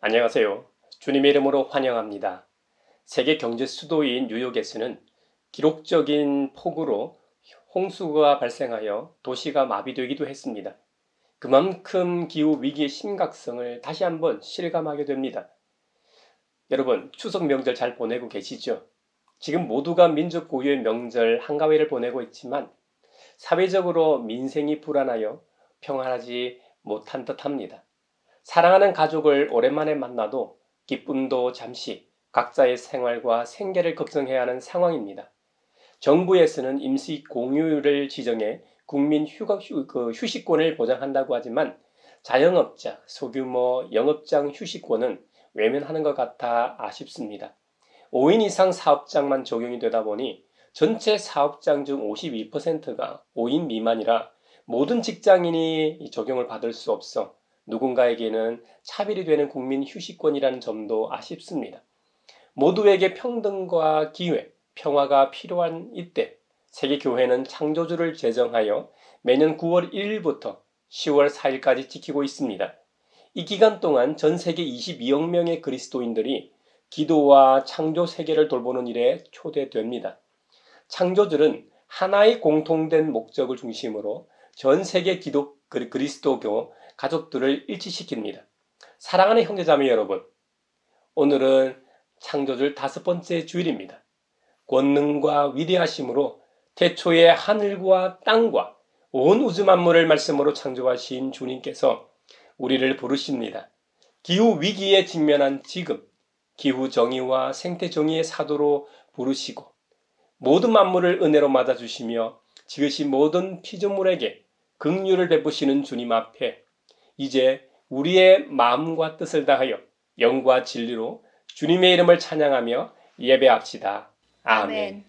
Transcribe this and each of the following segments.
안녕하세요. 주님의 이름으로 환영합니다. 세계 경제 수도인 뉴욕에서는 기록적인 폭우로 홍수가 발생하여 도시가 마비되기도 했습니다. 그만큼 기후 위기의 심각성을 다시 한번 실감하게 됩니다. 여러분, 추석 명절 잘 보내고 계시죠? 지금 모두가 민족 고유의 명절 한가위를 보내고 있지만 사회적으로 민생이 불안하여 평안하지 못한 듯합니다. 사랑하는 가족을 오랜만에 만나도 기쁨도 잠시 각자의 생활과 생계를 걱정해야 하는 상황입니다. 정부에서는 임시 공휴일을 지정해 국민 휴식권을 보장한다고 하지만 자영업자, 소규모 영업장 휴식권은 외면하는 것 같아 아쉽습니다. 5인 이상 사업장만 적용이 되다 보니 전체 사업장 중 52%가 5인 미만이라 모든 직장인이 적용을 받을 수 없어 누군가에게는 차별이 되는 국민 휴식권이라는 점도 아쉽습니다. 모두에게 평등과 기회, 평화가 필요한 이때 세계교회는 창조주를 제정하여 매년 9월 1일부터 10월 4일까지 지키고 있습니다. 이 기간 동안 전 세계 22억 명의 그리스도인들이 기도와 창조 세계를 돌보는 일에 초대됩니다. 창조주는 하나의 공통된 목적을 중심으로 전 세계 그리스도교 가족들을 일치시킵니다. 사랑하는 형제자매 여러분, 오늘은 창조주 5번째 주일입니다. 권능과 위대하심으로 태초에 하늘과 땅과 온 우주 만물을 말씀으로 창조하신 주님께서 우리를 부르십니다. 기후 위기에 직면한 지금, 기후 정의와 생태 정의의 사도로 부르시고 모든 만물을 은혜로 맞아주시며 지으신 모든 피조물에게 긍휼을 베푸시는 주님 앞에 이제 우리의 마음과 뜻을 다하여 영과 진리로 주님의 이름을 찬양하며 예배합시다. 아멘.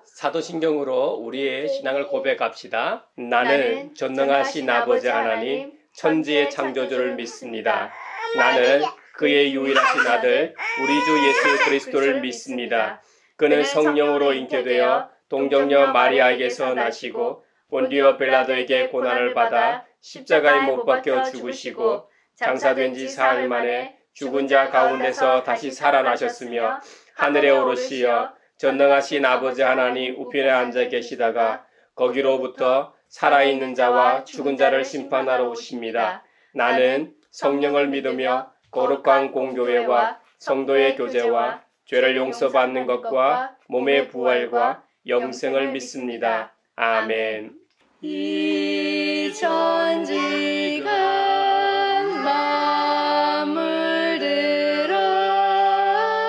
사도신경으로 우리의 신앙을 고백합시다. 나는 전능하신 아버지 하나님, 천지의 창조주를 믿습니다. 나는 그의 유일하신 아들, 우리 주 예수 그리스도를 믿습니다. 그는 성령으로 잉태되어 동정녀 마리아에게서 나시고 본디오 빌라도에게 고난을 받아 십자가에 못 박혀 죽으시고 장사된 지 사흘 만에 죽은 자 가운데서 다시 살아나셨으며 하늘에 오르시어 전능하신 아버지 하나님 우편에 앉아 계시다가 거기로부터 살아있는 자와 죽은 자를 심판하러 오십니다. 나는 성령을 믿으며 거룩한 공교회와 성도의 교제와 죄를 용서받는 것과 몸의 부활과 영생을 믿습니다. 아멘. 이 천지가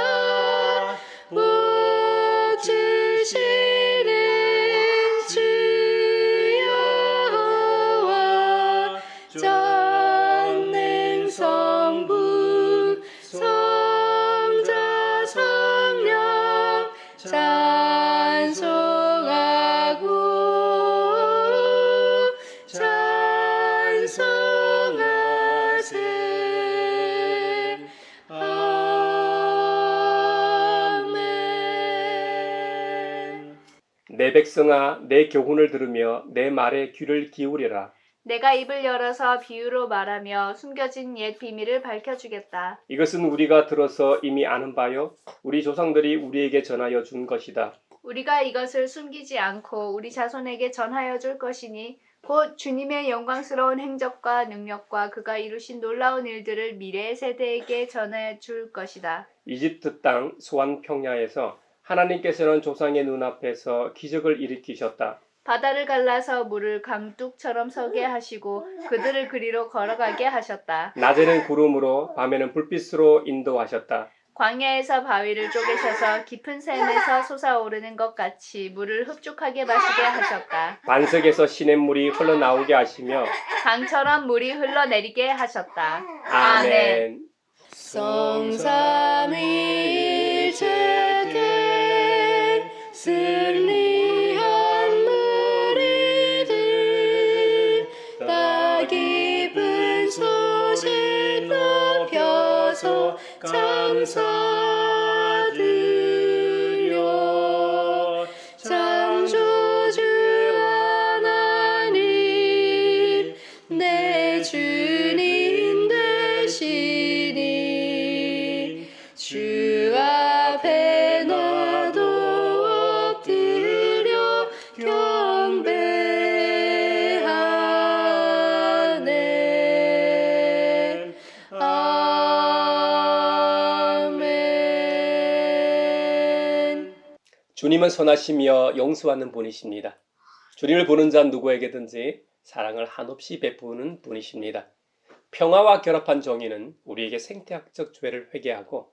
만물들아 복 주시는 주여와 전능 성부 성자 성령 찬송하고 찬송하세. 아멘. 내 백성아, 내 교훈을 들으며 내 말에 귀를 기울여라. 내가 입을 열어서 비유로 말하며 숨겨진 옛 비밀을 밝혀주겠다. 이것은 우리가 들어서 이미 아는 바요 우리 조상들이 우리에게 전하여 준 것이다. 우리가 이것을 숨기지 않고 우리 자손에게 전하여 줄 것이니 곧 주님의 영광스러운 행적과 능력과 그가 이루신 놀라운 일들을 미래의 세대에게 전해 줄 것이다. 이집트 땅 소안 평야에서 하나님께서는 조상의 눈앞에서 기적을 일으키셨다. 바다를 갈라서 물을 강둑처럼 서게 하시고 그들을 그리로 걸어가게 하셨다. 낮에는 구름으로 밤에는 불빛으로 인도하셨다. 광야에서 바위를 쪼개셔서 깊은 샘에서 솟아오르는 것 같이 물을 흡족하게 마시게 하셨다. 반석에서 시냇물이 흘러나오게 하시며 강처럼 물이 흘러내리게 하셨다. 아멘. 성삼위일체계 승리한 무리들 딱 깊은 소식 높여서 감사드려 창조주 하나님 내 주님 되시니 주님은 선하시며 용서하는 분이십니다. 주님을 보는 자 누구에게든지 사랑을 한없이 베푸는 분이십니다. 평화와 결합한 정의는 우리에게 생태학적 죄를 회개하고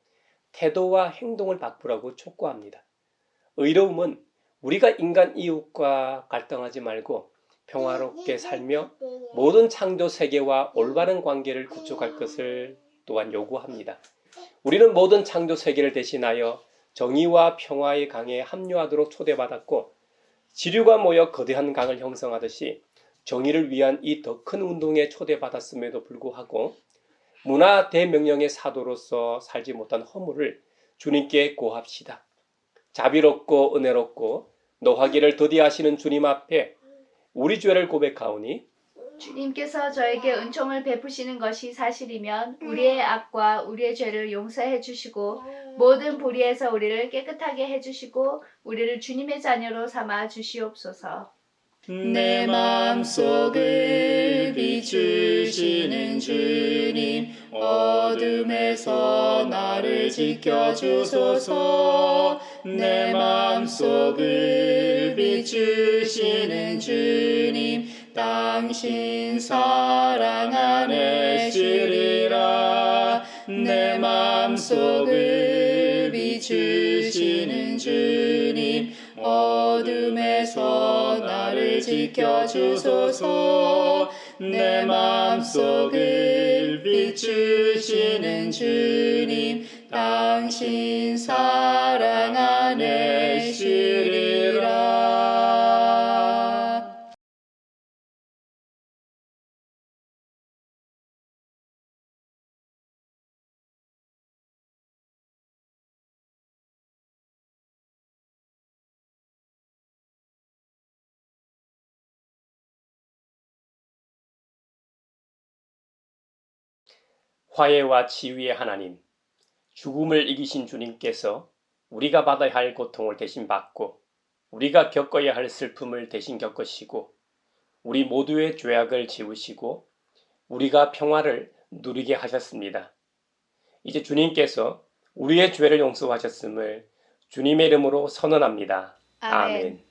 태도와 행동을 바꾸라고 촉구합니다. 의로움은 우리가 인간 이웃과 갈등하지 말고 평화롭게 살며 모든 창조 세계와 올바른 관계를 구축할 것을 또한 요구합니다. 우리는 모든 창조 세계를 대신하여 정의와 평화의 강에 합류하도록 초대받았고 지류가 모여 거대한 강을 형성하듯이 정의를 위한 이 더 큰 운동에 초대받았음에도 불구하고 문화 대명령의 사도로서 살지 못한 허물을 주님께 고합시다. 자비롭고 은혜롭고 노하기를 더디하시는 주님 앞에 우리 죄를 고백하오니 주님께서 저에게 은총을 베푸시는 것이 사실이면 우리의 악과 우리의 죄를 용서해 주시고 모든 불의에서 우리를 깨끗하게 해주시고 우리를 주님의 자녀로 삼아 주시옵소서. 내 맘속을 비추시는 주님, 어둠에서 나를 지켜주소서. 내 맘속을 비추시는 주님, 당신 사랑 안에 쉬리라. 내 맘속을 비추시는 주님, 어둠에서 나를 지켜주소서. 내 맘속을 비추시는 주님, 당신 사랑 안에 쉬리라. 화해와 치유의 하나님, 죽음을 이기신 주님께서 우리가 받아야 할 고통을 대신 받고 우리가 겪어야 할 슬픔을 대신 겪으시고 우리 모두의 죄악을 지우시고 우리가 평화를 누리게 하셨습니다. 이제 주님께서 우리의 죄를 용서하셨음을 주님의 이름으로 선언합니다. 아멘.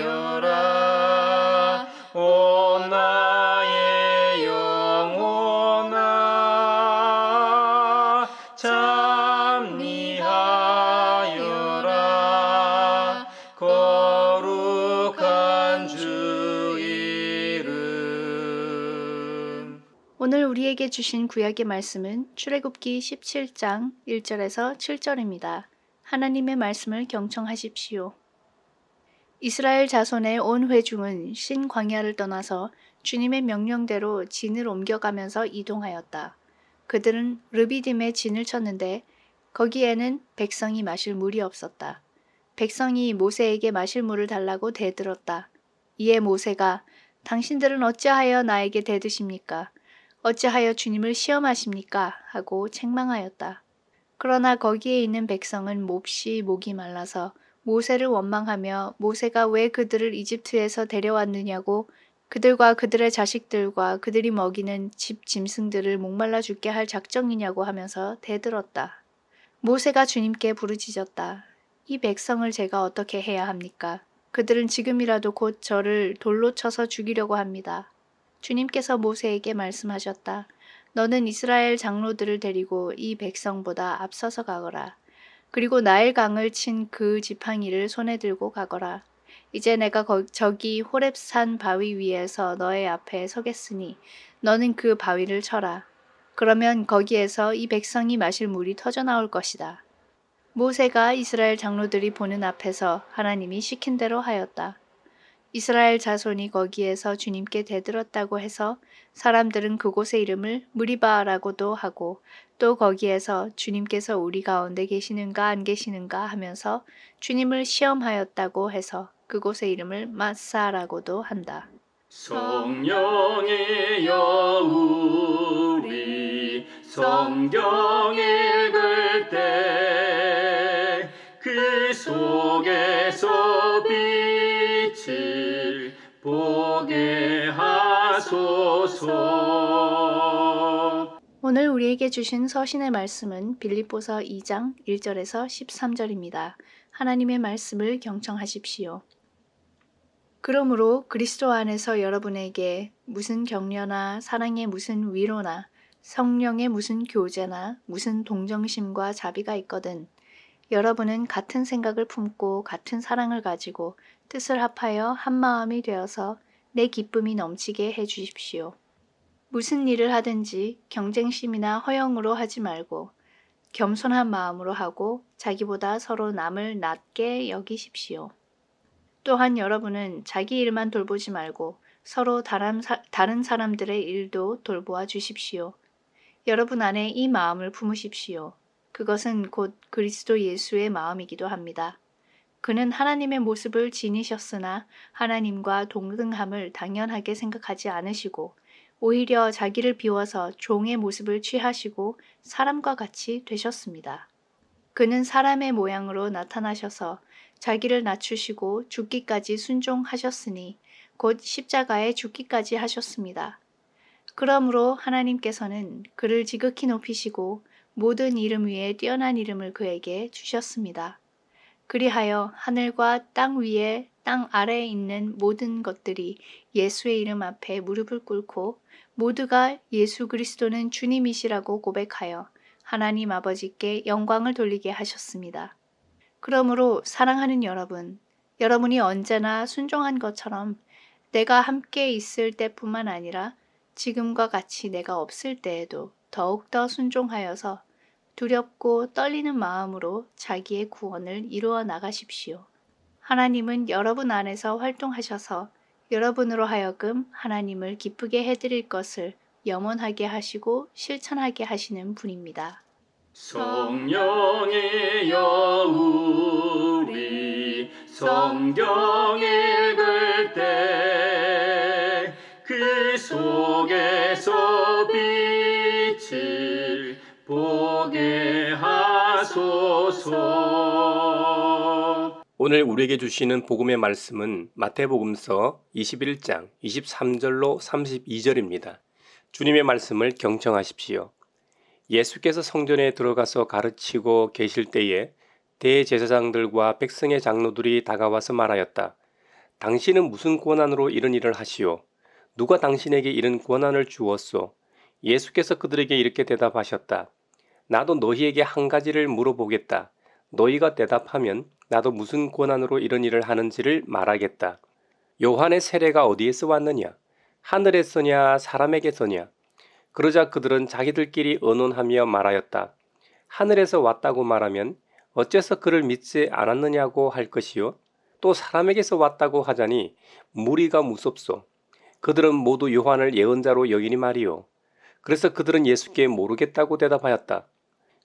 찬미하여라 오 나의 영혼아, 찬미하여라 거룩한 주 이름. 오늘 우리에게 주신 구약의 말씀은 출애굽기 17장 1절에서 7절입니다. 하나님의 말씀을 경청하십시오. 이스라엘 자손의 온 회중은 신광야를 떠나서 주님의 명령대로 진을 옮겨가면서 이동하였다. 그들은 르비딤에 진을 쳤는데 거기에는 백성이 마실 물이 없었다. 백성이 모세에게 마실 물을 달라고 대들었다. 이에 모세가 당신들은 어찌하여 나에게 대드십니까? 어찌하여 주님을 시험하십니까? 하고 책망하였다. 그러나 거기에 있는 백성은 몹시 목이 말라서 모세를 원망하며 모세가 왜 그들을 이집트에서 데려왔느냐고 그들과 그들의 자식들과 그들이 먹이는 집 짐승들을 목말라 죽게 할 작정이냐고 하면서 대들었다. 모세가 주님께 부르짖었다. 이 백성을 제가 어떻게 해야 합니까? 그들은 지금이라도 곧 저를 돌로 쳐서 죽이려고 합니다. 주님께서 모세에게 말씀하셨다. 너는 이스라엘 장로들을 데리고 이 백성보다 앞서서 가거라. 그리고 나일강을 친 그 지팡이를 손에 들고 가거라. 이제 내가 저기 호렙산 바위 위에서 너의 앞에 서겠으니 너는 그 바위를 쳐라. 그러면 거기에서 이 백성이 마실 물이 터져나올 것이다. 모세가 이스라엘 장로들이 보는 앞에서 하나님이 시킨 대로 하였다. 이스라엘 자손이 거기에서 주님께 대들었다고 해서 사람들은 그곳의 이름을 무리바라고도 하고 또 거기에서 주님께서 우리 가운데 계시는가 안 계시는가 하면서 주님을 시험하였다고 해서 그곳의 이름을 마사라고도 한다. 성령이여 우리 성경 읽을 때 그 속에서 빛을 보게 하소서. 오늘 우리에게 주신 서신의 말씀은 빌립보서 2장 1절에서 13절입니다. 하나님의 말씀을 경청하십시오. 그러므로 그리스도 안에서 여러분에게 무슨 격려나 사랑의 무슨 위로나 성령의 무슨 교제나 무슨 동정심과 자비가 있거든 여러분은 같은 생각을 품고 같은 사랑을 가지고 뜻을 합하여 한 마음이 되어서 내 기쁨이 넘치게 해 주십시오. 무슨 일을 하든지 경쟁심이나 허영으로 하지 말고 겸손한 마음으로 하고 자기보다 서로 남을 낮게 여기십시오. 또한 여러분은 자기 일만 돌보지 말고 서로 다른 사람들의 일도 돌보아 주십시오. 여러분 안에 이 마음을 품으십시오. 그것은 곧 그리스도 예수의 마음이기도 합니다. 그는 하나님의 모습을 지니셨으나 하나님과 동등함을 당연하게 생각하지 않으시고 오히려 자기를 비워서 종의 모습을 취하시고 사람과 같이 되셨습니다. 그는 사람의 모양으로 나타나셔서 자기를 낮추시고 죽기까지 순종하셨으니 곧 십자가에 죽기까지 하셨습니다. 그러므로 하나님께서는 그를 지극히 높이시고 모든 이름 위에 뛰어난 이름을 그에게 주셨습니다. 그리하여 하늘과 땅 위에 땅 아래에 있는 모든 것들이 예수의 이름 앞에 무릎을 꿇고 모두가 예수 그리스도는 주님이시라고 고백하여 하나님 아버지께 영광을 돌리게 하셨습니다. 그러므로 사랑하는 여러분, 여러분이 언제나 순종한 것처럼 내가 함께 있을 때뿐만 아니라 지금과 같이 내가 없을 때에도 더욱더 순종하여서 두렵고 떨리는 마음으로 자기의 구원을 이루어 나가십시오. 하나님은 여러분 안에서 활동하셔서 여러분으로 하여금 하나님을 기쁘게 해드릴 것을 염원하게 하시고 실천하게 하시는 분입니다. 성령의 여우리 성경 읽을 때 그 속에서 빛을 보게 하소서. 오늘 우리에게 주시는 복음의 말씀은 마태복음서 21장 23절로 32절입니다. 주님의 말씀을 경청하십시오. 예수께서 성전에 들어가서 가르치고 계실 때에 대제사장들과 백성의 장로들이 다가와서 말하였다. 당신은 무슨 권한으로 이런 일을 하시오? 누가 당신에게 이런 권한을 주었소? 예수께서 그들에게 이렇게 대답하셨다. 나도 너희에게 한 가지를 물어보겠다. 너희가 대답하면 나도 무슨 권한으로 이런 일을 하는지를 말하겠다. 요한의 세례가 어디에서 왔느냐? 하늘에서냐 사람에게서냐? 그러자 그들은 자기들끼리 의논하며 말하였다. 하늘에서 왔다고 말하면 어째서 그를 믿지 않았느냐고 할 것이요? 또 사람에게서 왔다고 하자니 무리가 무섭소. 그들은 모두 요한을 예언자로 여기니 말이요. 그래서 그들은 예수께 모르겠다고 대답하였다.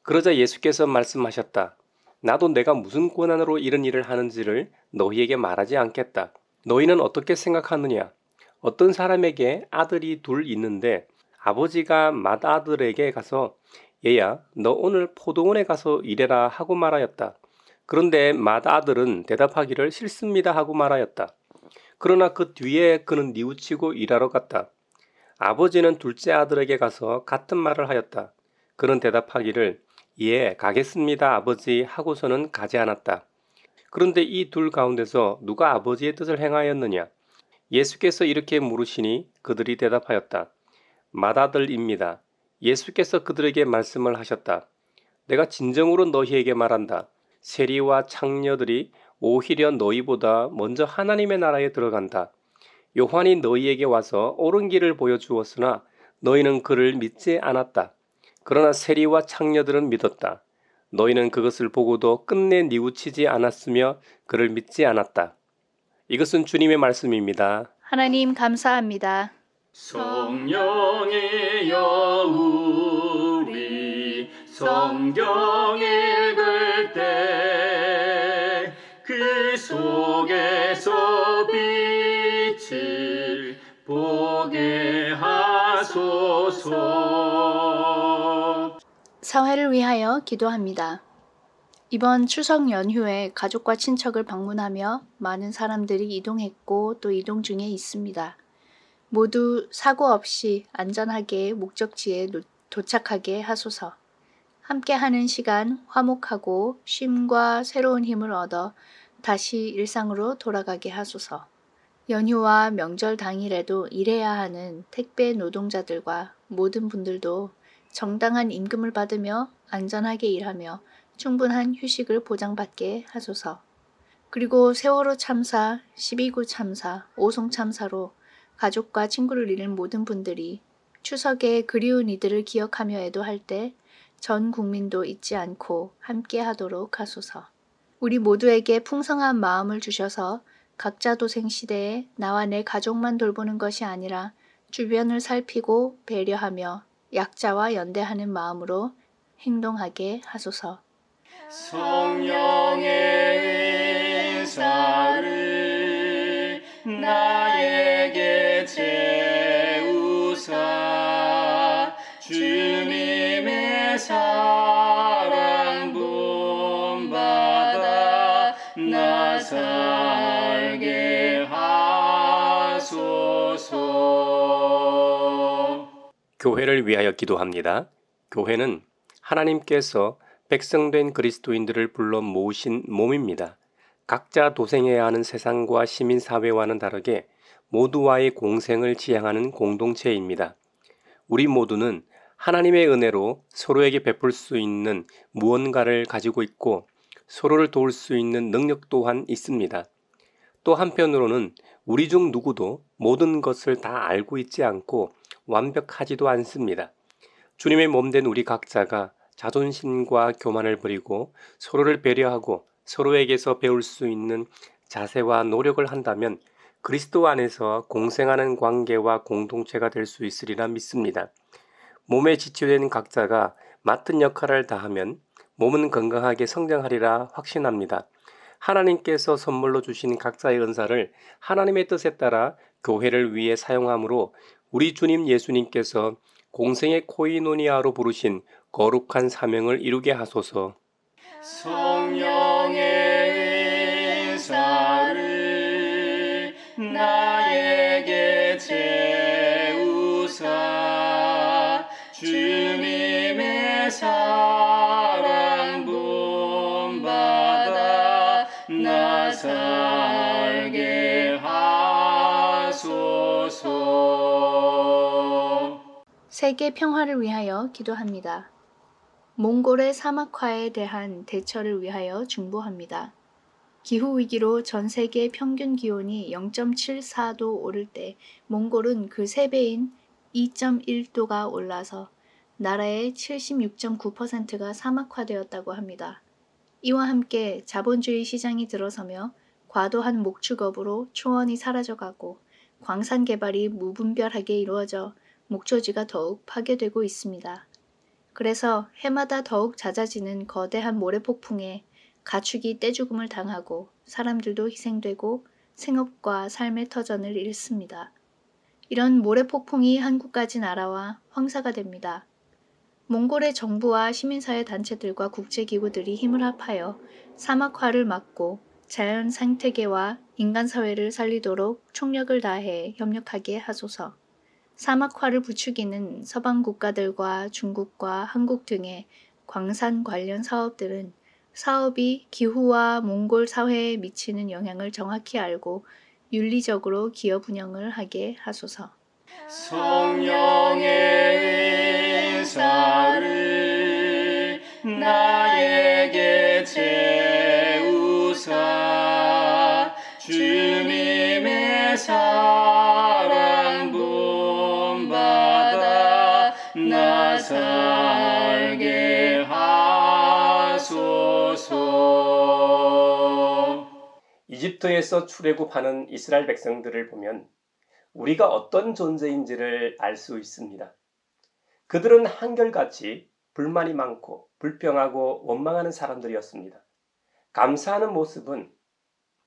그러자 예수께서 말씀하셨다. 나도 내가 무슨 권한으로 이런 일을 하는지를 너희에게 말하지 않겠다. 너희는 어떻게 생각하느냐? 어떤 사람에게 아들이 둘 있는데 아버지가 맏아들에게 가서 얘야 너 오늘 포도원에 가서 일해라 하고 말하였다. 그런데 맏아들은 대답하기를 싫습니다 하고 말하였다. 그러나 그 뒤에 그는 뉘우치고 일하러 갔다. 아버지는 둘째 아들에게 가서 같은 말을 하였다. 그는 대답하기를 예 가겠습니다 아버지 하고서는 가지 않았다. 그런데 이 둘 가운데서 누가 아버지의 뜻을 행하였느냐? 예수께서 이렇게 물으시니 그들이 대답하였다. 맏아들입니다. 예수께서 그들에게 말씀을 하셨다. 내가 진정으로 너희에게 말한다. 세리와 창녀들이 오히려 너희보다 먼저 하나님의 나라에 들어간다. 요한이 너희에게 와서 옳은 길을 보여주었으나 너희는 그를 믿지 않았다. 그러나 세리와 창녀들은 믿었다. 너희는 그것을 보고도 끝내 뉘우치지 않았으며 그를 믿지 않았다. 이것은 주님의 말씀입니다. 하나님 감사합니다. 성령의 여우리 성경 읽을 때 그 속에서 빛을 보게 하소서. 사회를 위하여 기도합니다. 이번 추석 연휴에 가족과 친척을 방문하며 많은 사람들이 이동했고 또 이동 중에 있습니다. 모두 사고 없이 안전하게 목적지에 도착하게 하소서. 함께하는 시간 화목하고 쉼과 새로운 힘을 얻어 다시 일상으로 돌아가게 하소서. 연휴와 명절 당일에도 일해야 하는 택배 노동자들과 모든 분들도 정당한 임금을 받으며 안전하게 일하며 충분한 휴식을 보장받게 하소서. 그리고 세월호 참사, 12.9 참사, 오송 참사로 가족과 친구를 잃은 모든 분들이 추석에 그리운 이들을 기억하며 애도할 때 전 국민도 잊지 않고 함께 하도록 하소서. 우리 모두에게 풍성한 마음을 주셔서 각자 도생 시대에 나와 내 가족만 돌보는 것이 아니라 주변을 살피고 배려하며 약자와 연대하는 마음으로 행동하게 하소서. 성령의 은사를 나에게 채우사 주님의 사랑 본받아 나 살게 하소서. 교회를 위하여 기도합니다. 교회는 하나님께서 백성된 그리스도인들을 불러 모으신 몸입니다. 각자 도생해야 하는 세상과 시민사회와는 다르게 모두와의 공생을 지향하는 공동체입니다. 우리 모두는 하나님의 은혜로 서로에게 베풀 수 있는 무언가를 가지고 있고 서로를 도울 수 있는 능력 또한 있습니다. 또 한편으로는 우리 중 누구도 모든 것을 다 알고 있지 않고 완벽하지도 않습니다. 주님의 몸된 우리 각자가 자존심과 교만을 버리고 서로를 배려하고 서로에게서 배울 수 있는 자세와 노력을 한다면 그리스도 안에서 공생하는 관계와 공동체가 될 수 있으리라 믿습니다. 몸에 지체된 각자가 맡은 역할을 다하면 몸은 건강하게 성장하리라 확신합니다. 하나님께서 선물로 주신 각자의 은사를 하나님의 뜻에 따라 교회를 위해 사용함으로 우리 주님 예수님께서 공생의 코이노니아로 부르신 거룩한 사명을 이루게 하소서. 성령의 은사를 나에게 채우사 주님의 사랑 본받아 나 살게 하소서. 세계 평화를 위하여 기도합니다. 몽골의 사막화에 대한 대처를 위하여 중보합니다. 기후위기로 전 세계 평균 기온이 0.74도 오를 때 몽골은 그 3배인 2.1도가 올라서 나라의 76.9%가 사막화되었다고 합니다. 이와 함께 자본주의 시장이 들어서며 과도한 목축업으로 초원이 사라져가고 광산 개발이 무분별하게 이루어져 목초지가 더욱 파괴되고 있습니다. 그래서 해마다 더욱 잦아지는 거대한 모래폭풍에 가축이 떼죽음을 당하고 사람들도 희생되고 생업과 삶의 터전을 잃습니다. 이런 모래폭풍이 한국까지 날아와 황사가 됩니다. 몽골의 정부와 시민사회 단체들과 국제기구들이 힘을 합하여 사막화를 막고 자연 생태계와 인간사회를 살리도록 총력을 다해 협력하게 하소서. 사막화를 부추기는 서방 국가들과 중국과 한국 등의 광산 관련 사업들은 사업이 기후와 몽골 사회에 미치는 영향을 정확히 알고 윤리적으로 기업 운영을 하게 하소서. 성령의 은사를 나에게 채우사 주님의 사랑 본받아 나 살게 하소서. 이집트에서 출애굽하는 이스라엘 백성들을 보면 우리가 어떤 존재인지를 알 수 있습니다. 그들은 한결같이 불만이 많고 불평하고 원망하는 사람들이었습니다. 감사하는 모습은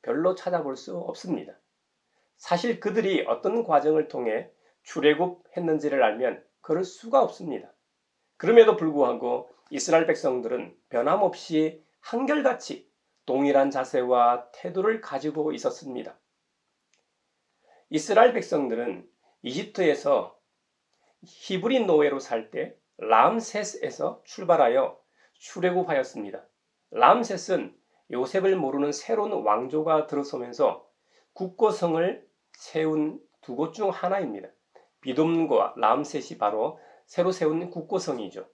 별로 찾아볼 수 없습니다. 사실 그들이 어떤 과정을 통해 출애굽했는지를 알면 그럴 수가 없습니다. 그럼에도 불구하고 이스라엘 백성들은 변함없이 한결같이 동일한 자세와 태도를 가지고 있었습니다. 이스라엘 백성들은 이집트에서 히브리 노예로 살 때 람셋에서 출발하여 출애굽하였습니다. 람셋은 요셉을 모르는 새로운 왕조가 들어서면서 국고성을 세운 두 곳 중 하나입니다. 비돔과 람셋이 바로 새로 세운 국고성이죠.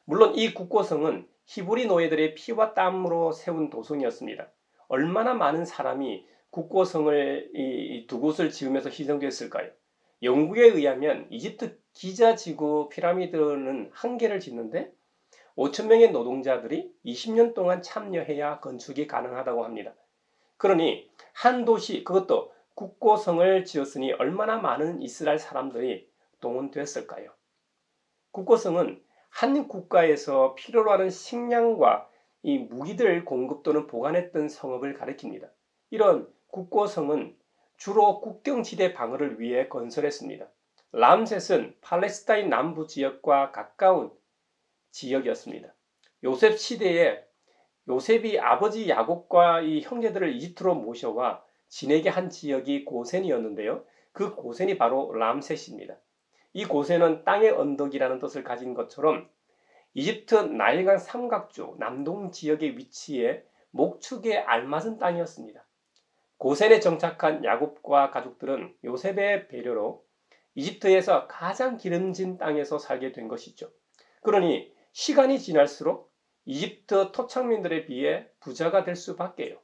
물론 이 국고성은 히브리 노예들의 피와 땀으로 세운 도성이었습니다. 얼마나 많은 사람이 국고성을 이 두 곳을 지으면서 희생됐을까요? 연구에 의하면 이집트 기자 지구 피라미드는 한 개를 짓는데 5,000명의 노동자들이 20년 동안 참여해야 건축이 가능하다고 합니다. 그러니 한 도시, 그것도 국고성을 지었으니 얼마나 많은 이스라엘 사람들이 동원됐을까요? 국고성은 한 국가에서 필요로 하는 식량과 이 무기들 공급 또는 보관했던 성읍을 가리킵니다. 이런 국고성은 주로 국경지대 방어를 위해 건설했습니다. 람셋은 팔레스타인 남부 지역과 가까운 지역이었습니다. 요셉 시대에 요셉이 아버지 야곱과 이 형제들을 이집트로 모셔와 지내게 한 지역이 고센이었는데요. 그 고센이 바로 람셋입니다. 이 고센은 땅의 언덕이라는 뜻을 가진 것처럼 이집트 나일강 삼각주 남동 지역의 위치에 목축에 알맞은 땅이었습니다. 고센에 정착한 야곱과 가족들은 요셉의 배려로 이집트에서 가장 기름진 땅에서 살게 된 것이죠. 그러니 시간이 지날수록 이집트 토착민들에 비해 부자가 될 수밖에요.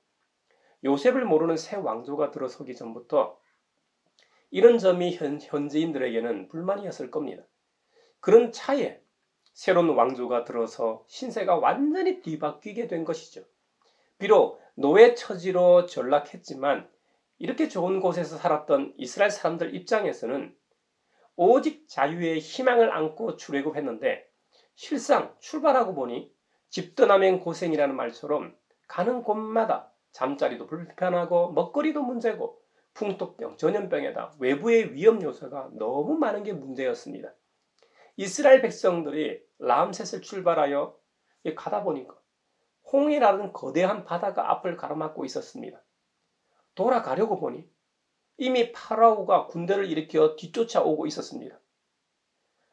요셉을 모르는 새 왕조가 들어서기 전부터 이런 점이 현지인들에게는 불만이었을 겁니다. 그런 차에 새로운 왕조가 들어서 신세가 완전히 뒤바뀌게 된 것이죠. 비록 노예 처지로 전락했지만 이렇게 좋은 곳에서 살았던 이스라엘 사람들 입장에서는 오직 자유의 희망을 안고 출애굽했는데 실상 출발하고 보니 집 떠나면 고생이라는 말처럼 가는 곳마다 잠자리도 불편하고 먹거리도 문제고 풍토병, 전염병에다 외부의 위험 요소가 너무 많은 게 문제였습니다. 이스라엘 백성들이 람셋을 출발하여 가다 보니까 홍해라는 거대한 바다가 앞을 가로막고 있었습니다. 돌아가려고 보니 이미 파라오가 군대를 일으켜 뒤쫓아오고 있었습니다.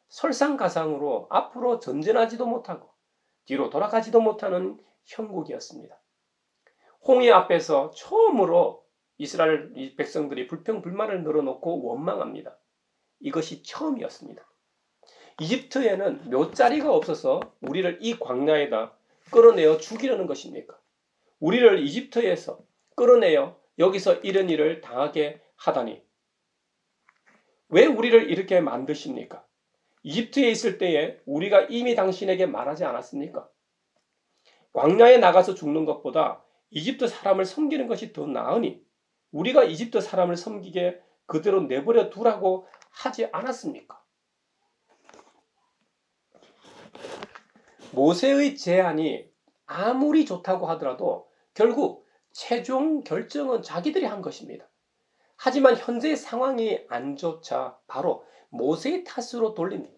설상가상으로 앞으로 전진하지도 못하고 뒤로 돌아가지도 못하는 형국이었습니다. 홍해 앞에서 처음으로 이스라엘 백성들이 불평불만을 늘어놓고 원망합니다. 이것이 처음이었습니다. 이집트에는 묘자리가 없어서 우리를 이 광야에다 끌어내어 죽이려는 것입니까? 우리를 이집트에서 끌어내어 여기서 이런 일을 당하게 하다니 왜 우리를 이렇게 만드십니까? 이집트에 있을 때에 우리가 이미 당신에게 말하지 않았습니까? 광야에 나가서 죽는 것보다 이집트 사람을 섬기는 것이 더 나으니 우리가 이집트 사람을 섬기게 그대로 내버려 두라고 하지 않았습니까? 모세의 제안이 아무리 좋다고 하더라도 결국 최종 결정은 자기들이 한 것입니다. 하지만 현재의 상황이 안 좋자 바로 모세의 탓으로 돌립니다.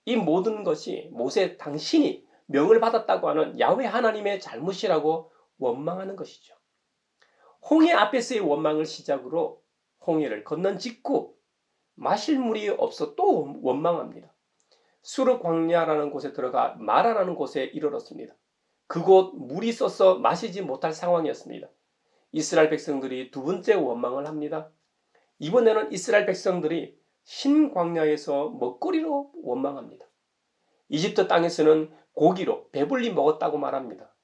이 모든 것이 모세 당신이 명을 받았다고 하는 야훼 하나님의 잘못이라고 원망하는 것이죠. 홍해 앞에서의 원망을 시작으로 홍해를 건넌 직후 마실 물이 없어 또 원망합니다. 수르 광야라는 곳에 들어가 마라라는 곳에 이르렀습니다. 그곳 물이 있어서 마시지 못할 상황이었습니다. 이스라엘 백성들이 두 번째 원망을 합니다. 이번에는 이스라엘 백성들이 신광야에서 먹거리로 원망합니다. 이집트 땅에서는 고기로 배불리 먹었다고 말합니다.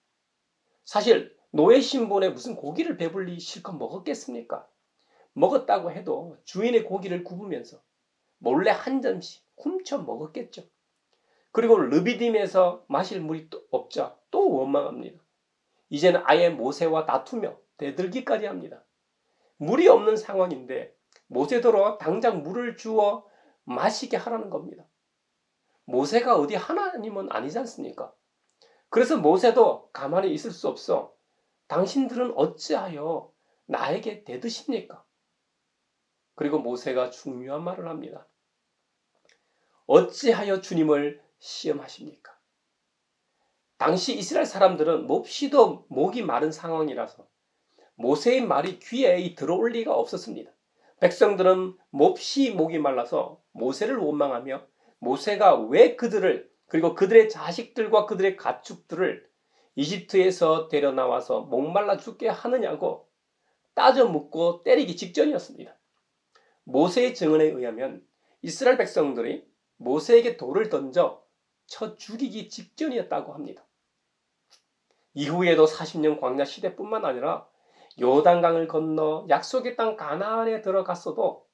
사실 노예 신분에 무슨 고기를 배불리 실컷 먹었겠습니까? 먹었다고 해도 주인의 고기를 굽으면서 몰래 한 점씩 훔쳐 먹었겠죠. 그리고 르비딤에서 마실 물이 또 없자 또 원망합니다. 이제는 아예 모세와 다투며 대들기까지 합니다. 물이 없는 상황인데 모세더러 당장 물을 주어 마시게 하라는 겁니다. 모세가 어디 하나님은 아니지 않습니까? 그래서 모세도 가만히 있을 수 없어 당신들은 어찌하여 나에게 대드십니까? 그리고 모세가 중요한 말을 합니다. 어찌하여 주님을 시험하십니까? 당시 이스라엘 사람들은 몹시도 목이 마른 상황이라서 모세의 말이 귀에 들어올 리가 없었습니다. 백성들은 몹시 목이 말라서 모세를 원망하며 모세가 왜 그들을 그리고 그들의 자식들과 그들의 가축들을 이집트에서 데려나와서 목말라 죽게 하느냐고 따져 묻고 때리기 직전이었습니다. 모세의 증언에 의하면 이스라엘 백성들이 모세에게 돌을 던져 쳐 죽이기 직전이었다고 합니다. 이후에도 40년 광야 시대뿐만 아니라 요단강을 건너 약속의 땅 가나안에 들어갔어도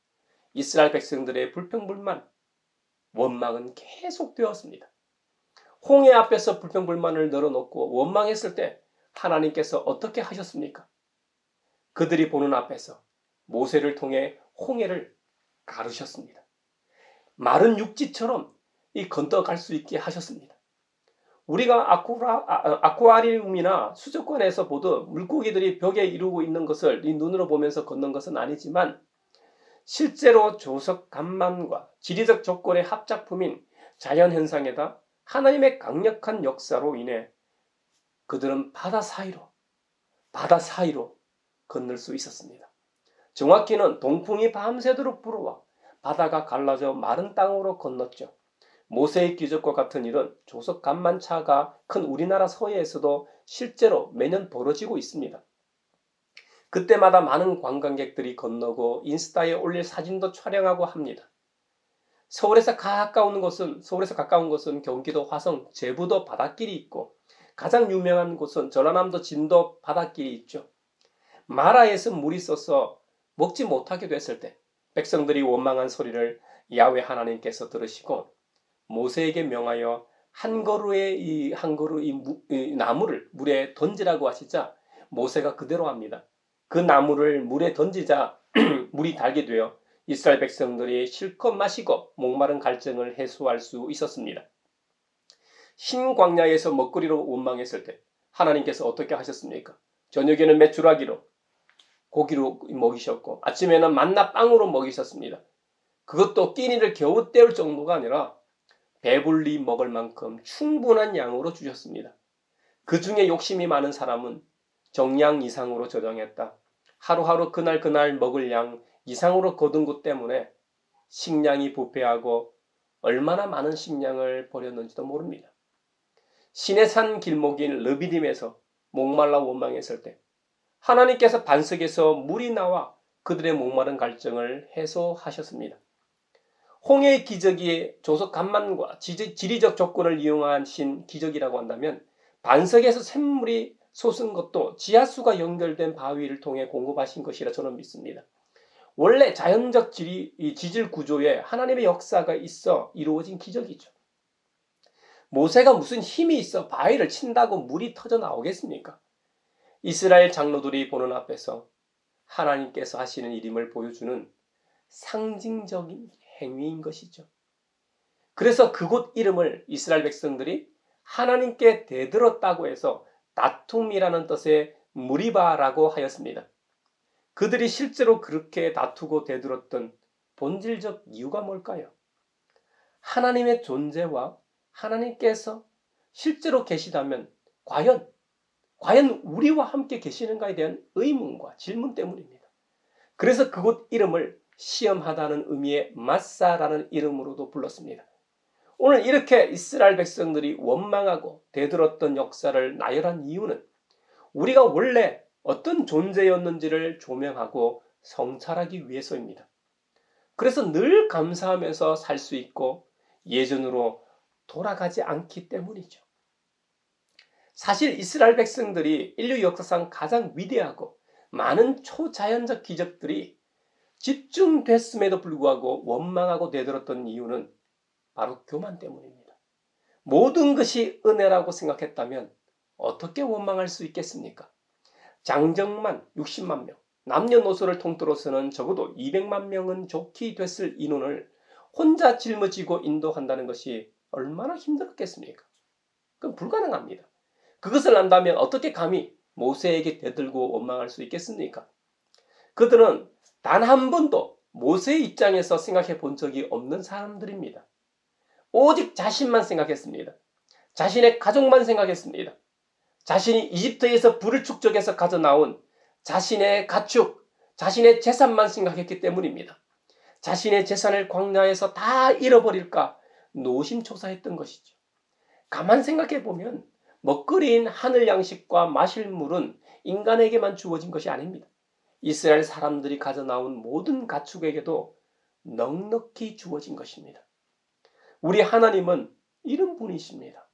이스라엘 백성들의 불평불만, 원망은 계속되었습니다. 홍해 앞에서 불평불만을 늘어놓고 원망했을 때 하나님께서 어떻게 하셨습니까? 그들이 보는 앞에서 모세를 통해 홍해를 가르셨습니다. 마른 육지처럼 건너갈 수 있게 하셨습니다. 우리가 아쿠아리움이나 수족관에서 보듯 물고기들이 벽에 이루고 있는 것을 이 눈으로 보면서 걷는 것은 아니지만 실제로 조석 간만과 지리적 조건의 합작품인 자연현상에다 하나님의 강력한 역사로 인해 그들은 바다 사이로 건널 수 있었습니다. 정확히는 동풍이 밤새도록 불어와 바다가 갈라져 마른 땅으로 건넜죠. 모세의 기적과 같은 일은 조석 간만차가 큰 우리나라 서해에서도 실제로 매년 벌어지고 있습니다. 그때마다 많은 관광객들이 건너고 인스타에 올릴 사진도 촬영하고 합니다. 서울에서 가까운 곳은 경기도 화성, 제부도 바닷길이 있고 가장 유명한 곳은 전라남도 진도 바닷길이 있죠. 마라에서 물이 써서 먹지 못하게 됐을 때 백성들이 원망한 소리를 야훼 하나님께서 들으시고 모세에게 명하여 한 그루 이 나무를 물에 던지라고 하시자 모세가 그대로 합니다. 그 나무를 물에 던지자 물이 달게 되어 이스라엘 백성들이 실컷 마시고 목마른 갈증을 해소할 수 있었습니다. 신광야에서 먹거리로 원망했을 때 하나님께서 어떻게 하셨습니까? 저녁에는 메추라기로 고기로 먹이셨고 아침에는 만나 빵으로 먹이셨습니다. 그것도 끼니를 겨우 때울 정도가 아니라 배불리 먹을 만큼 충분한 양으로 주셨습니다. 그 중에 욕심이 많은 사람은 정량 이상으로 저장했다. 하루하루 그날 먹을 양 이상으로 거둔 것 때문에 식량이 부패하고 얼마나 많은 식량을 버렸는지도 모릅니다. 시내산 길목인 르비딤에서 목말라 원망했을 때 하나님께서 반석에서 물이 나와 그들의 목마른 갈증을 해소하셨습니다. 홍해의 기적이 조석 간만과 지리적 조건을 이용하신 기적이라고 한다면 반석에서 샘물이 솟은 것도 지하수가 연결된 바위를 통해 공급하신 것이라 저는 믿습니다. 원래 자연적 지질 구조에 하나님의 역사가 있어 이루어진 기적이죠. 모세가 무슨 힘이 있어 바위를 친다고 물이 터져 나오겠습니까? 이스라엘 장로들이 보는 앞에서 하나님께서 하시는 일임을 보여주는 상징적인 행위인 것이죠. 그래서 그곳 이름을 이스라엘 백성들이 하나님께 대들었다고 해서 다툼이라는 뜻의 무리바라고 하였습니다. 그들이 실제로 그렇게 다투고 대들었던 본질적 이유가 뭘까요? 하나님의 존재와 하나님께서 실제로 계시다면 과연 우리와 함께 계시는가에 대한 의문과 질문 때문입니다. 그래서 그곳 이름을 시험하다는 의미의 마사라는 이름으로도 불렀습니다. 오늘 이렇게 이스라엘 백성들이 원망하고 대들었던 역사를 나열한 이유는 우리가 원래 어떤 존재였는지를 조명하고 성찰하기 위해서입니다. 그래서 늘 감사하면서 살 수 있고 예전으로 돌아가지 않기 때문이죠. 사실 이스라엘 백성들이 인류 역사상 가장 위대하고 많은 초자연적 기적들이 집중됐음에도 불구하고 원망하고 대들었던 이유는 바로 교만 때문입니다. 모든 것이 은혜라고 생각했다면 어떻게 원망할 수 있겠습니까? 장정만 60만 명, 남녀노소를 통틀어서는 적어도 200만 명은 좋게 됐을 인원을 혼자 짊어지고 인도한다는 것이 얼마나 힘들었겠습니까? 그건 불가능합니다. 그것을 안다면 어떻게 감히 모세에게 대들고 원망할 수 있겠습니까? 그들은 단 한 번도 모세의 입장에서 생각해 본 적이 없는 사람들입니다. 오직 자신만 생각했습니다. 자신의 가족만 생각했습니다. 자신이 이집트에서 불을 축적해서 가져 나온 자신의 가축, 자신의 재산만 생각했기 때문입니다. 자신의 재산을 광야에서 다 잃어버릴까 노심초사했던 것이죠. 가만 생각해 보면 먹거리인 하늘 양식과 마실 물은 인간에게만 주어진 것이 아닙니다. 이스라엘 사람들이 가져 나온 모든 가축에게도 넉넉히 주어진 것입니다. 우리 하나님은 이런 분이십니다.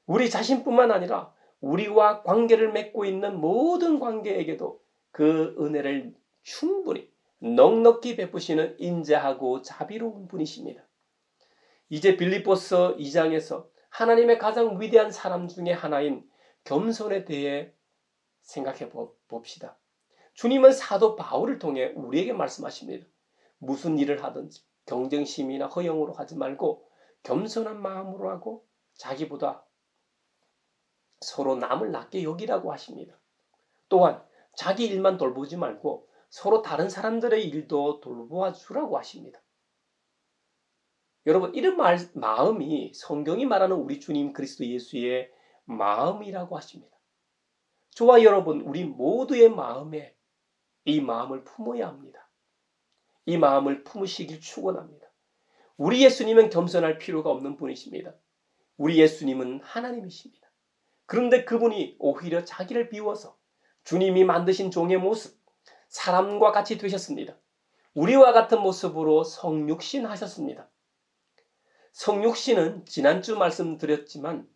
우리 자신뿐만 아니라 우리와 관계를 맺고 있는 모든 관계에게도 그 은혜를 충분히 넉넉히 베푸시는 인자하고 자비로운 분이십니다. 이제 빌립보서 2장에서 하나님의 가장 위대한 사람 중에 하나인 겸손에 대해 생각해 봅시다. 주님은 사도 바울을 통해 우리에게 말씀하십니다. 무슨 일을 하든지 경쟁심이나 허영으로 하지 말고 겸손한 마음으로 하고 자기보다 서로 남을 낮게 여기라고 하십니다. 또한 자기 일만 돌보지 말고 서로 다른 사람들의 일도 돌보아 주라고 하십니다. 여러분, 이런 마음이 성경이 말하는 우리 주님 그리스도 예수의 마음이라고 하십니다. 저와 여러분, 우리 모두의 마음에 이 마음을 품어야 합니다. 이 마음을 품으시길 축원합니다. 우리 예수님은 겸손할 필요가 없는 분이십니다. 우리 예수님은 하나님이십니다. 그런데 그분이 오히려 자기를 비워서 주님이 만드신 종의 모습, 사람과 같이 되셨습니다. 우리와 같은 모습으로 성육신 하셨습니다. 성육신은 지난주 말씀드렸지만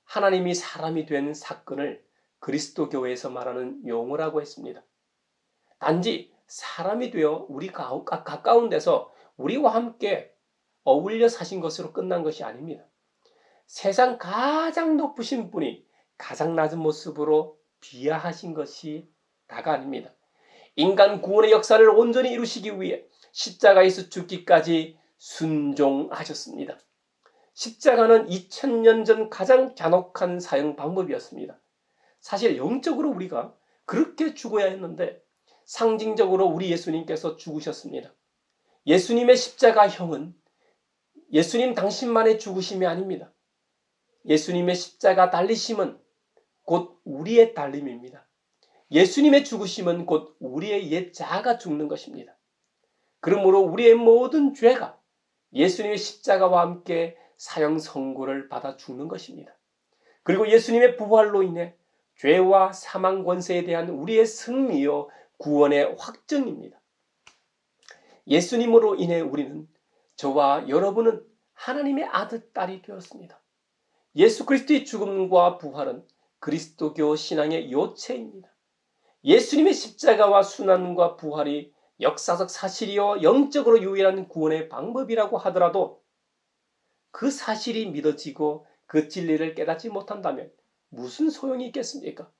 하나님이 사람이 된 사건을 그리스도 교회에서 말하는 용어라고 했습니다. 단지 사람이 되어 우리 가까운 데서 우리와 함께 어울려 사신 것으로 끝난 것이 아닙니다. 세상 가장 높으신 분이 가장 낮은 모습으로 비하하신 것이 다가 아닙니다. 인간 구원의 역사를 온전히 이루시기 위해 십자가에서 죽기까지 순종하셨습니다. 십자가는 2000년 전 가장 잔혹한 사형 방법이었습니다. 사실 영적으로 우리가 그렇게 죽어야 했는데 상징적으로 우리 예수님께서 죽으셨습니다. 예수님의 십자가형은 예수님 당신만의 죽으심이 아닙니다. 예수님의 십자가 달리심은 곧 우리의 달림입니다. 예수님의 죽으심은 곧 우리의 옛 자아가 죽는 것입니다. 그러므로 우리의 모든 죄가 예수님의 십자가와 함께 사형 선고를 받아 죽는 것입니다. 그리고 예수님의 부활로 인해 죄와 사망 권세에 대한 우리의 승리요 구원의 확정입니다. 예수님으로 인해 우리는, 저와 여러분은 하나님의 아들, 딸이 되었습니다. 예수 그리스도의 죽음과 부활은 그리스도교 신앙의 요체입니다. 예수님의 십자가와 순환과 부활이 역사적 사실이요 영적으로 유일한 구원의 방법이라고 하더라도 그 사실이 믿어지고 그 진리를 깨닫지 못한다면 무슨 소용이 있겠습니까?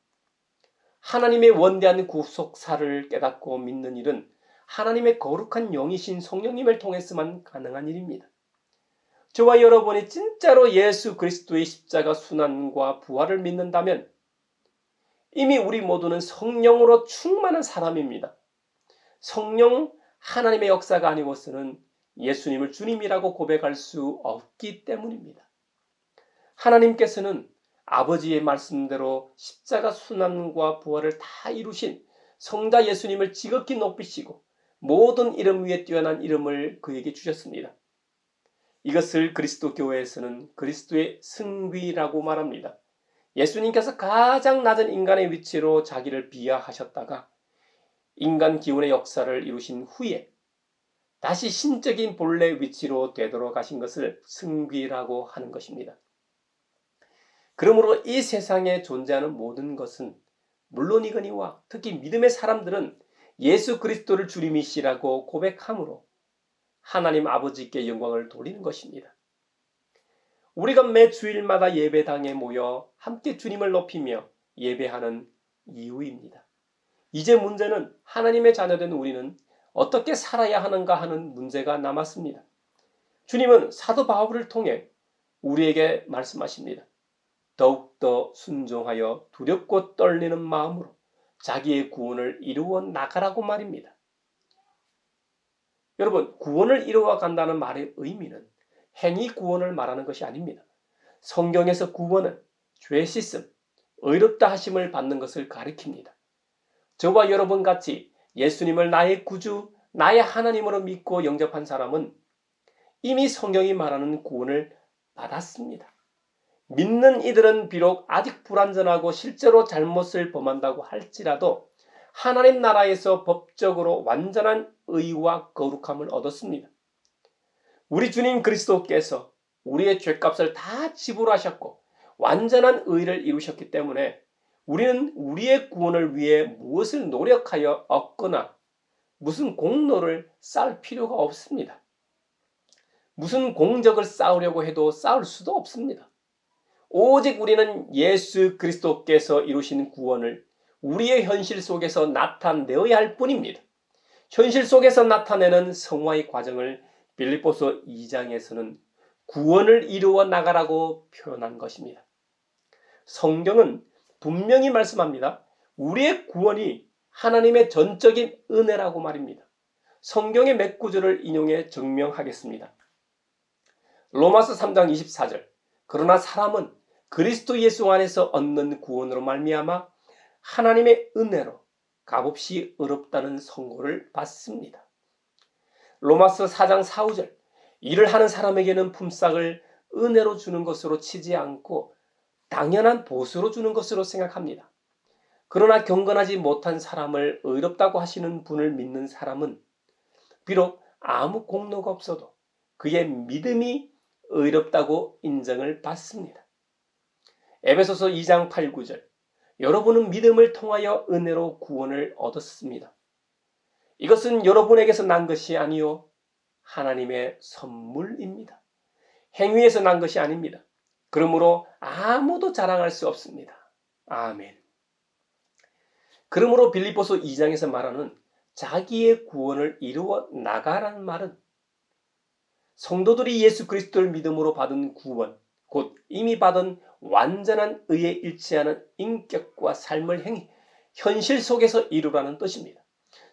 하나님의 원대한 구속사를 깨닫고 믿는 일은 하나님의 거룩한 영이신 성령님을 통해서만 가능한 일입니다. 저와 여러분이 진짜로 예수 그리스도의 십자가 순환과 부활을 믿는다면 이미 우리 모두는 성령으로 충만한 사람입니다. 성령 하나님의 역사가 아니고서는 예수님을 주님이라고 고백할 수 없기 때문입니다. 하나님께서는 아버지의 말씀대로 십자가 순환과 부활을 다 이루신 성자 예수님을 지극히 높이시고 모든 이름 위에 뛰어난 이름을 그에게 주셨습니다. 이것을 그리스도 교회에서는 그리스도의 승귀라고 말합니다. 예수님께서 가장 낮은 인간의 위치로 자기를 비하하셨다가 인간 기원의 역사를 이루신 후에 다시 신적인 본래 위치로 되돌아가신 것을 승귀라고 하는 것입니다. 그러므로 이 세상에 존재하는 모든 것은 물론이거니와 특히 믿음의 사람들은 예수 그리스도를 주님이시라고 고백함으로 하나님 아버지께 영광을 돌리는 것입니다. 우리가 매 주일마다 예배당에 모여 함께 주님을 높이며 예배하는 이유입니다. 이제 문제는 하나님의 자녀된 우리는 어떻게 살아야 하는가 하는 문제가 남았습니다. 주님은 사도 바울을 통해 우리에게 말씀하십니다. 더욱더 순종하여 두렵고 떨리는 마음으로 자기의 구원을 이루어 나가라고 말입니다. 여러분, 구원을 이루어 간다는 말의 의미는 행위 구원을 말하는 것이 아닙니다. 성경에서 구원은 죄 씻음, 의롭다 하심을 받는 것을 가리킵니다. 저와 여러분 같이 예수님을 나의 구주, 나의 하나님으로 믿고 영접한 사람은 이미 성경이 말하는 구원을 받았습니다. 믿는 이들은 비록 아직 불완전하고 실제로 잘못을 범한다고 할지라도 하나님 나라에서 법적으로 완전한 의와 거룩함을 얻었습니다. 우리 주님 그리스도께서 우리의 죄값을 다 지불하셨고 완전한 의를 이루셨기 때문에 우리는 우리의 구원을 위해 무엇을 노력하여 얻거나 무슨 공로를 쌓을 필요가 없습니다. 무슨 공적을 쌓으려고 해도 쌓을 수도 없습니다. 오직 우리는 예수 그리스도께서 이루신 구원을 우리의 현실 속에서 나타내어야 할 뿐입니다. 현실 속에서 나타내는 성화의 과정을 빌립보서 2장에서는 구원을 이루어 나가라고 표현한 것입니다. 성경은 분명히 말씀합니다. 우리의 구원이 하나님의 전적인 은혜라고 말입니다. 성경의 몇 구절을 인용해 증명하겠습니다. 로마서 3장 24절. 그러나 사람은 그리스도 예수 안에서 얻는 구원으로 말미암아 하나님의 은혜로 값없이 의롭다는 선고를 받습니다. 로마서 4장 4, 5절. 일을 하는 사람에게는 품삯을 은혜로 주는 것으로 치지 않고 당연한 보수로 주는 것으로 생각합니다. 그러나 경건하지 못한 사람을 의롭다고 하시는 분을 믿는 사람은 비록 아무 공로가 없어도 그의 믿음이 의롭다고 인정을 받습니다. 에베소서 2장 8, 9절. 여러분은 믿음을 통하여 은혜로 구원을 얻었습니다. 이것은 여러분에게서 난 것이 아니요 하나님의 선물입니다. 행위에서 난 것이 아닙니다. 그러므로 아무도 자랑할 수 없습니다. 아멘. 그러므로 빌립보서 2장에서 말하는 자기의 구원을 이루어 나가라는 말은 성도들이 예수 그리스도를 믿음으로 받은 구원, 곧 이미 받은 완전한 의에 일치하는 인격과 삶을 현실 속에서 이루라는 뜻입니다.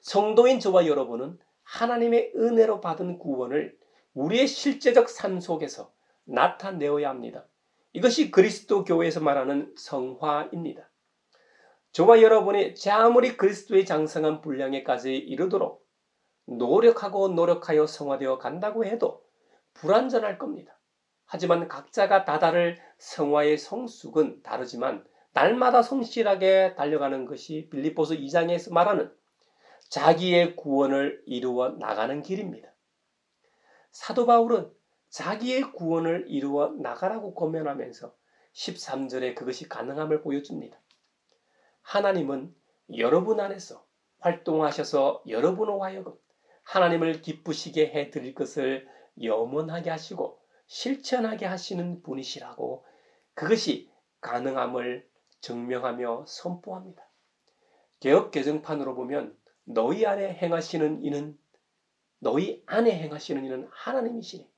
성도인 저와 여러분은 하나님의 은혜로 받은 구원을 우리의 실제적 삶 속에서 나타내어야 합니다. 이것이 그리스도 교회에서 말하는 성화입니다. 저와 여러분이 아무리 그리스도의 장성한 분량에까지 이르도록 노력하여 성화되어 간다고 해도 불완전할 겁니다. 하지만 각자가 다다를 성화의 성숙은 다르지만 날마다 성실하게 달려가는 것이 빌립보서 2장에서 말하는 자기의 구원을 이루어 나가는 길입니다. 사도 바울은 자기의 구원을 이루어 나가라고 권면하면서 13절에 그것이 가능함을 보여줍니다. 하나님은 여러분 안에서 활동하셔서 여러분으로 하여금 하나님을 기쁘시게 해드릴 것을 염원하게 하시고 실천하게 하시는 분이시라고 그것이 가능함을 증명하며 선포합니다. 개역 개정판으로 보면 너희 안에 행하시는 이는 하나님이시니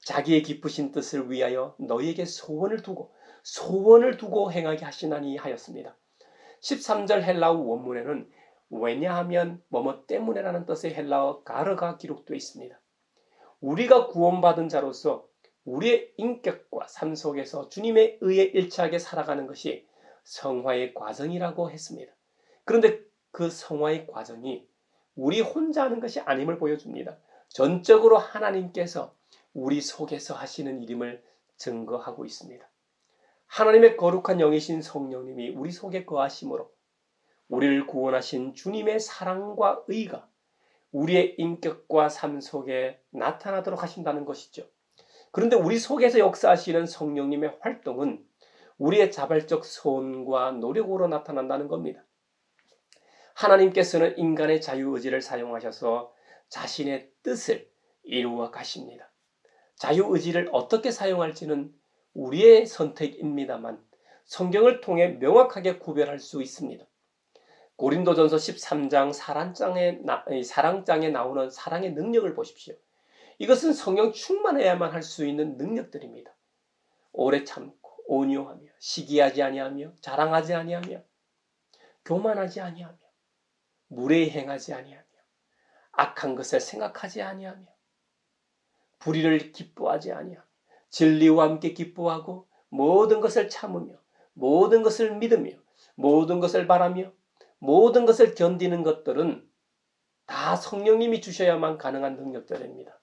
자기의 기쁘신 뜻을 위하여 너희에게 소원을 두고 행하게 하시나니 하였습니다. 13절 헬라어 원문에는 왜냐하면 뭐뭐 때문에라는 뜻의 헬라어 가르가 기록되어 있습니다. 우리가 구원받은 자로서 우리의 인격과 삶 속에서 주님의 의에 일치하게 살아가는 것이 성화의 과정이라고 했습니다. 그런데 그 성화의 과정이 우리 혼자 하는 것이 아님을 보여줍니다. 전적으로 하나님께서 우리 속에서 하시는 일임을 증거하고 있습니다. 하나님의 거룩한 영이신 성령님이 우리 속에 거하심으로 우리를 구원하신 주님의 사랑과 의가 우리의 인격과 삶 속에 나타나도록 하신다는 것이죠. 그런데 우리 속에서 역사하시는 성령님의 활동은 우리의 자발적 소원과 노력으로 나타난다는 겁니다. 하나님께서는 인간의 자유의지를 사용하셔서 자신의 뜻을 이루어 가십니다. 자유의지를 어떻게 사용할지는 우리의 선택입니다만 성경을 통해 명확하게 구별할 수 있습니다. 고린도전서 13장 사랑장에 나오는 사랑의 능력을 보십시오. 이것은 성령 충만해야만 할 수 있는 능력들입니다. 오래 참고 온유하며 시기하지 아니하며 자랑하지 아니하며 교만하지 아니하며 무례히 행하지 아니하며 악한 것을 생각하지 아니하며 불의를 기뻐하지 아니하며 진리와 함께 기뻐하고 모든 것을 참으며 모든 것을 믿으며 모든 것을 바라며 모든 것을 견디는 것들은 다 성령님이 주셔야만 가능한 능력들입니다.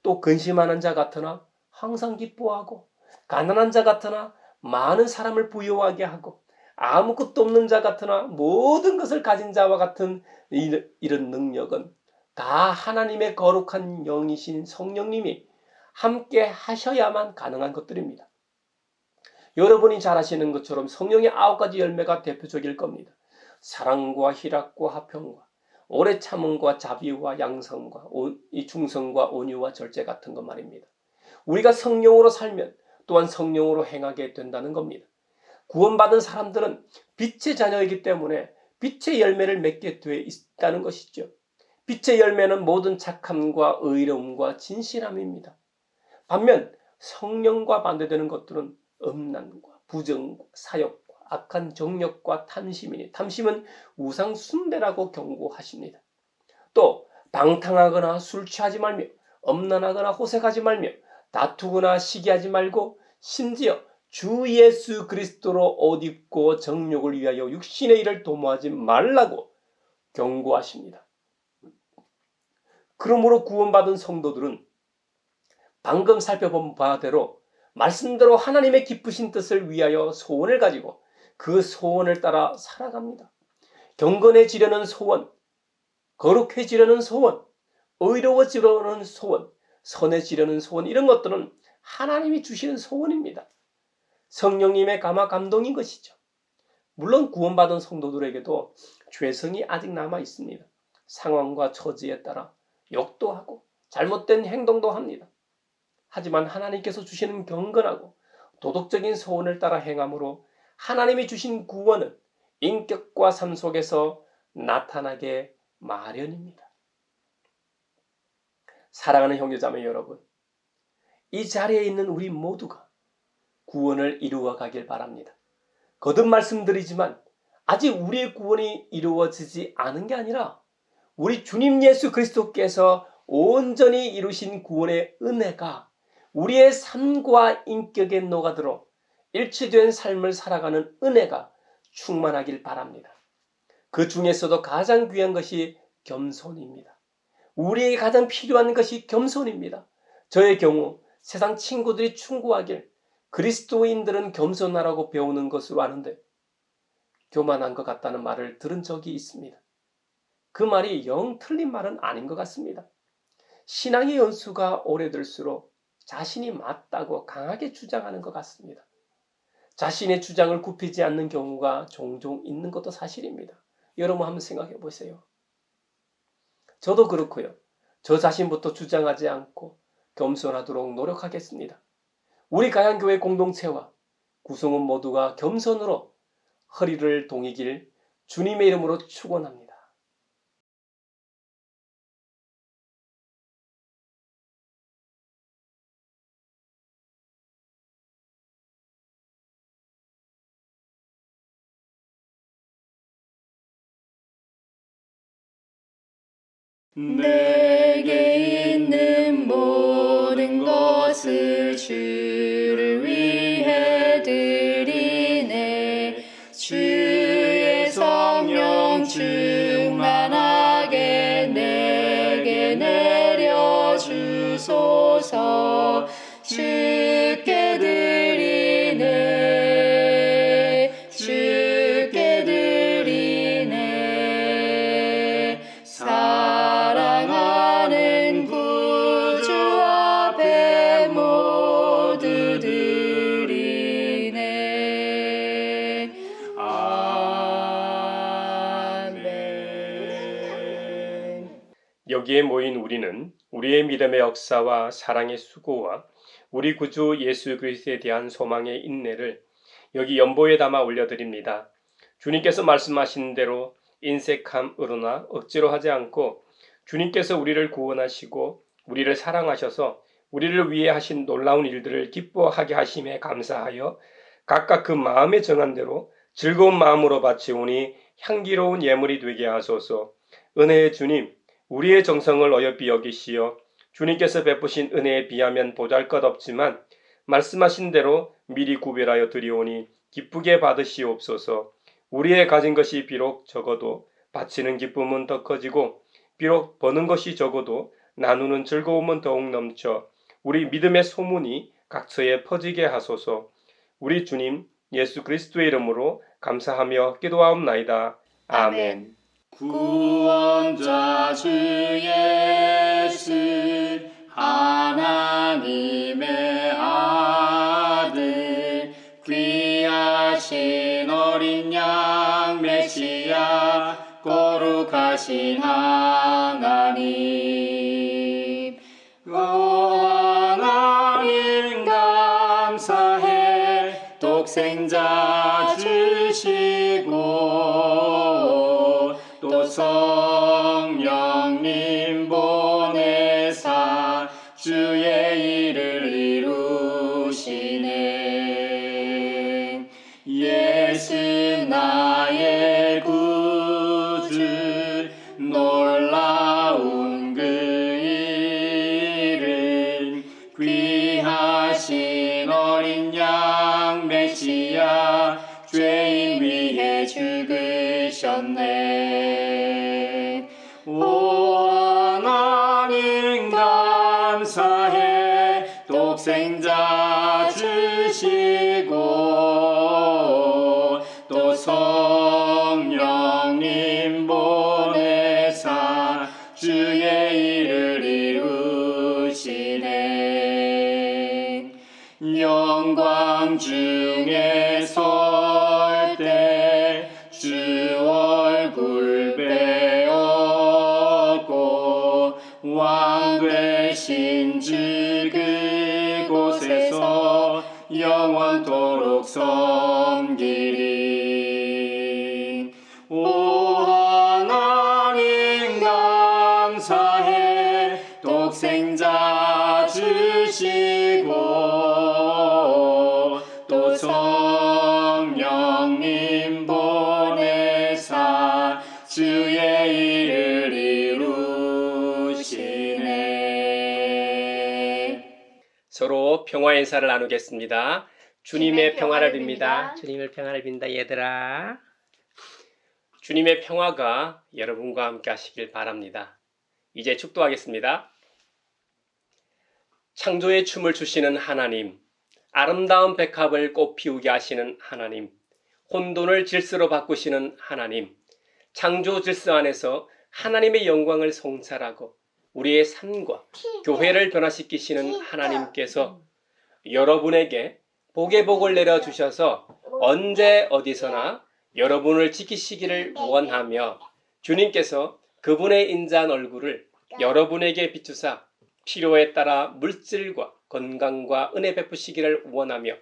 또 근심하는 자 같으나 항상 기뻐하고 가난한 자 같으나 많은 사람을 부유하게 하고 아무것도 없는 자 같으나 모든 것을 가진 자와 같은 이런 능력은 다 하나님의 거룩한 영이신 성령님이 함께 하셔야만 가능한 것들입니다. 여러분이 잘 아시는 것처럼 성령의 9가지 열매가 대표적일 겁니다. 사랑과 희락과 화평과 오래 참음과 자비와 양성과 이 중성과 온유와 절제 같은 것 말입니다. 우리가 성령으로 살면 또한 성령으로 행하게 된다는 겁니다. 구원받은 사람들은 빛의 자녀이기 때문에 빛의 열매를 맺게 돼 있다는 것이죠. 빛의 열매는 모든 착함과 의로움과 진실함입니다. 반면 성령과 반대되는 것들은 음란과 부정과 사욕과 악한 정욕과 탐심이니 탐심은 우상 숭배라고 경고하십니다. 또 방탕하거나 술 취하지 말며 엄란하거나 호색하지 말며 다투거나 시기하지 말고 심지어 주 예수 그리스도로 옷 입고 정욕을 위하여 육신의 일을 도모하지 말라고 경고하십니다. 그러므로 구원받은 성도들은 방금 살펴본 바대로 말씀대로 하나님의 기쁘신 뜻을 위하여 소원을 가지고 그 소원을 따라 살아갑니다. 경건해지려는 소원, 거룩해지려는 소원, 의로워지려는 소원, 선해지려는 소원, 이런 것들은 하나님이 주시는 소원입니다. 성령님의 감화 감동인 것이죠. 물론 구원받은 성도들에게도 죄성이 아직 남아 있습니다. 상황과 처지에 따라 욕도 하고 잘못된 행동도 합니다. 하지만 하나님께서 주시는 경건하고 도덕적인 소원을 따라 행함으로 하나님이 주신 구원은 인격과 삶 속에서 나타나게 마련입니다. 사랑하는 형제자매 여러분, 이 자리에 있는 우리 모두가 구원을 이루어 가길 바랍니다. 거듭 말씀드리지만 아직 우리의 구원이 이루어지지 않은 게 아니라 우리 주님 예수 그리스도께서 온전히 이루신 구원의 은혜가 우리의 삶과 인격에 녹아들어 일치된 삶을 살아가는 은혜가 충만하길 바랍니다. 그 중에서도 가장 귀한 것이 겸손입니다. 우리에게 가장 필요한 것이 겸손입니다. 저의 경우 세상 친구들이 충고하길 그리스도인들은 겸손하라고 배우는 것으로 아는데 교만한 것 같다는 말을 들은 적이 있습니다. 그 말이 영 틀린 말은 아닌 것 같습니다. 신앙의 연수가 오래될수록 자신이 맞다고 강하게 주장하는 것 같습니다. 자신의 주장을 굽히지 않는 경우가 종종 있는 것도 사실입니다. 여러분 한번 생각해 보세요. 저도 그렇고요. 저 자신부터 주장하지 않고 겸손하도록 노력하겠습니다. 우리 가양교회 공동체와 구성원 모두가 겸손으로 허리를 동이길 주님의 이름으로 축원합니다. 내게 있는 모든 것을 주를 위해 드리네. 주의 성령 충만하게 내게 내려주소서. 주께 드리네. 주께 드리네. 사랑하는 구주 앞에 모두 드리네. 아멘. 여기에 모인 우리는 우리의 믿음의 역사와 사랑의 수고와 우리 구주 예수 그리스도에 대한 소망의 인내를 여기 연보에 담아 올려드립니다. 주님께서 말씀하신 대로 인색함으로나 억지로 하지 않고 주님께서 우리를 구원하시고 우리를 사랑하셔서 우리를 위해 하신 놀라운 일들을 기뻐하게 하심에 감사하여 각각 그 마음에 정한 대로 즐거운 마음으로 바치오니 향기로운 예물이 되게 하소서. 은혜의 주님, 우리의 정성을 어여삐 여기시어 주님께서 베푸신 은혜에 비하면 보잘것없지만 말씀하신 대로 미리 구별하여 드리오니 기쁘게 받으시옵소서. 우리의 가진 것이 비록 적어도 바치는 기쁨은 더 커지고 비록 버는 것이 적어도 나누는 즐거움은 더욱 넘쳐 우리 믿음의 소문이 각처에 퍼지게 하소서. 우리 주님 예수 그리스도의 이름으로 감사하며 기도하옵나이다. 아멘. 구원자 주 예수 하나님의 아들 귀하신 어린 양 메시아 거룩하신 하나님 하나님 감사해 독생자 주시고 또 성령님 보내사 주의 일을 이루시네. 예수 나의 구주 놀라운 그 일은 귀하신 어린 양 메시아 죄인 위해 죽으셨네. 오 하나님 감사해 독생자 주시고 또 성령님 보내사 주의 일을 이루시네. 영광 중에 설 때 주 얼굴 배웠고 왕 되신 주 그곳에서 영원토록 섬기리. 오 하나님 감사해 독생자 주시고 또 성령님 보내사 주의 일을 이루시네. 서로 평화 인사를 나누겠습니다. 주님의 평화를 평화를 빕니다. 주님의 평화를 빈다 얘들아. 주님의 평화가 여러분과 함께 하시길 바랍니다. 이제 축도하겠습니다. 창조의 춤을 추시는 하나님, 아름다운 백합을 꽃 피우게 하시는 하나님, 혼돈을 질서로 바꾸시는 하나님, 창조 질서 안에서 하나님의 영광을 성찰하고 우리의 삶과 교회를 변화시키시는 하나님께서 여러분에게 복의 복을 내려주셔서 언제 어디서나 여러분을 지키시기를 원하며 주님께서 그분의 인자한 얼굴을 여러분에게 비추사 필요에 따라 물질과 건강과 은혜 베푸시기를 원하며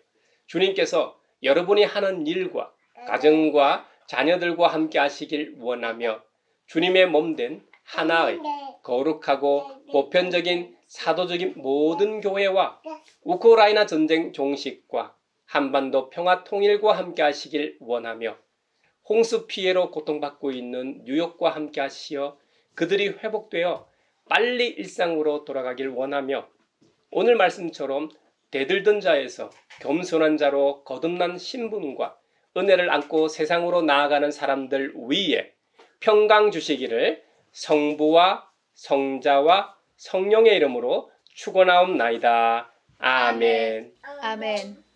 주님께서 여러분이 하는 일과 가정과 자녀들과 함께 하시길 원하며 주님의 몸된 하나의 거룩하고 보편적인 사도적인 모든 교회와 우크라이나 전쟁 종식과 한반도 평화 통일과 함께 하시길 원하며 홍수 피해로 고통받고 있는 뉴욕과 함께 하시어 그들이 회복되어 빨리 일상으로 돌아가길 원하며 오늘 말씀처럼 대들던 자에서 겸손한 자로 거듭난 신분과 은혜를 안고 세상으로 나아가는 사람들 위에 평강 주시기를 성부와 성자와 성령의 이름으로 축원하옵나이다. 아멘. 아멘.